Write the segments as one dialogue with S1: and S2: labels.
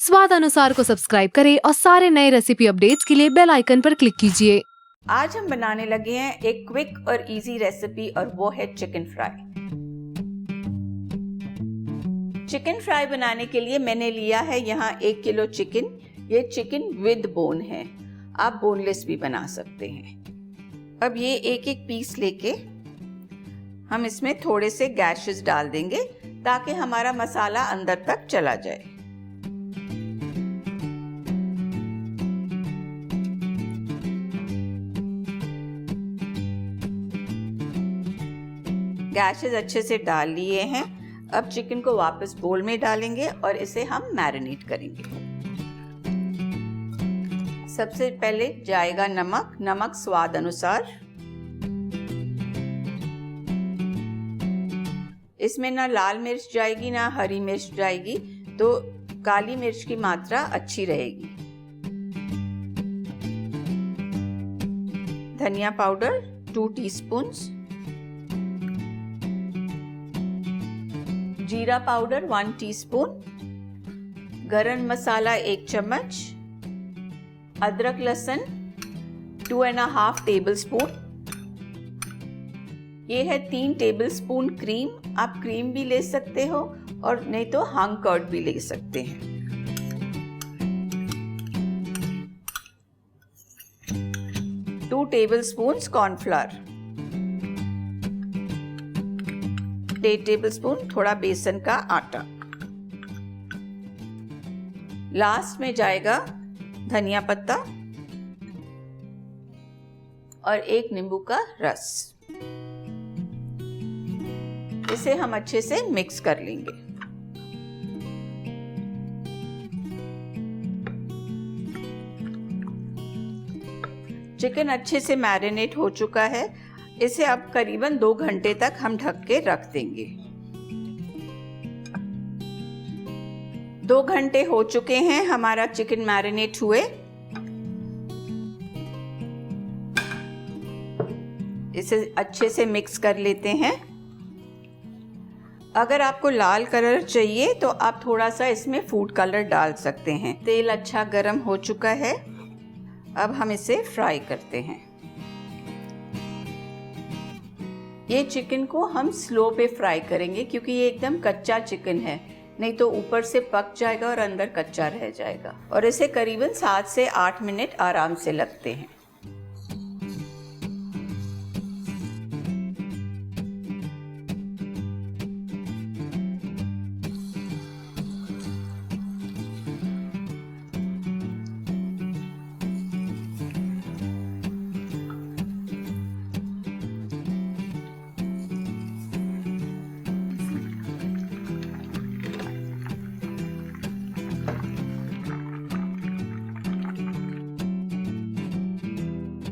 S1: स्वाद अनुसार को सब्सक्राइब करें और सारे नए रेसिपी अपडेट्स के लिए बेल आइकन पर क्लिक कीजिए।
S2: आज हम बनाने लगे हैं एक क्विक और इजी रेसिपी और वो है चिकन फ्राई। चिकन फ्राई बनाने के लिए मैंने लिया है यहाँ 1 किलो चिकन। ये चिकन विद बोन है, आप बोनलेस भी बना सकते हैं। अब ये एक एक पीस लेके हम इसमें थोड़े से गैशेस डाल देंगे ताकि हमारा मसाला अंदर तक चला जाए। गैशेस अच्छे से डाल लिए हैं। अब चिकन को वापस बोल में डालेंगे और इसे हम मैरिनेट करेंगे। सबसे पहले जाएगा नमक स्वाद अनुसार। इसमें ना लाल मिर्च जाएगी ना हरी मिर्च जाएगी, तो काली मिर्च की मात्रा अच्छी रहेगी। धनिया पाउडर 2 टीस्पून्स, जीरा पाउडर 1 टीस्पून, गरम मसाला 1 चम्मच, अदरक लहसुन 2.5 टेबलस्पून। ये है 3 टेबलस्पून क्रीम। आप क्रीम भी ले सकते हो और नहीं तो हंग कर्ड भी ले सकते हैं। 2 टेबलस्पून कॉर्नफ्लोर, 1 टेबलस्पून थोड़ा बेसन का आटा। लास्ट में जाएगा धनिया पत्ता और 1 नींबू का रस। इसे हम अच्छे से मिक्स कर लेंगे। चिकन अच्छे से मैरिनेट हो चुका है। इसे अब करीबन 2 घंटे तक हम ढक के रख देंगे। 2 घंटे हो चुके हैं हमारा चिकन मैरिनेट हुए। इसे अच्छे से मिक्स कर लेते हैं। अगर आपको लाल कलर चाहिए तो आप थोड़ा सा इसमें फूड कलर डाल सकते हैं। तेल अच्छा गरम हो चुका है। अब हम इसे फ्राई करते हैं। ये चिकन को हम स्लो पे फ्राई करेंगे क्योंकि ये एकदम कच्चा चिकन है, नहीं तो ऊपर से पक जाएगा और अंदर कच्चा रह जाएगा। और इसे करीबन 7 से 8 मिनट आराम से लगते हैं।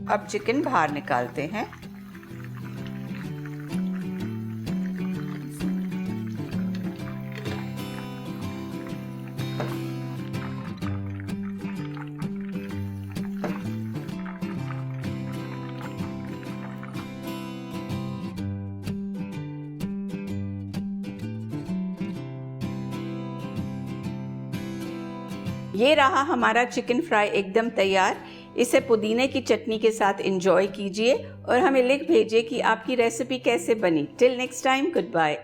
S2: अब चिकन बाहर निकालते हैं। ये रहा हमारा चिकन फ्राई एकदम तैयार। इसे पुदीने की चटनी के साथ एंजॉय कीजिए और हमें लिख भेजिए कि आपकी रेसिपी कैसे बनी। Till next time, good bye.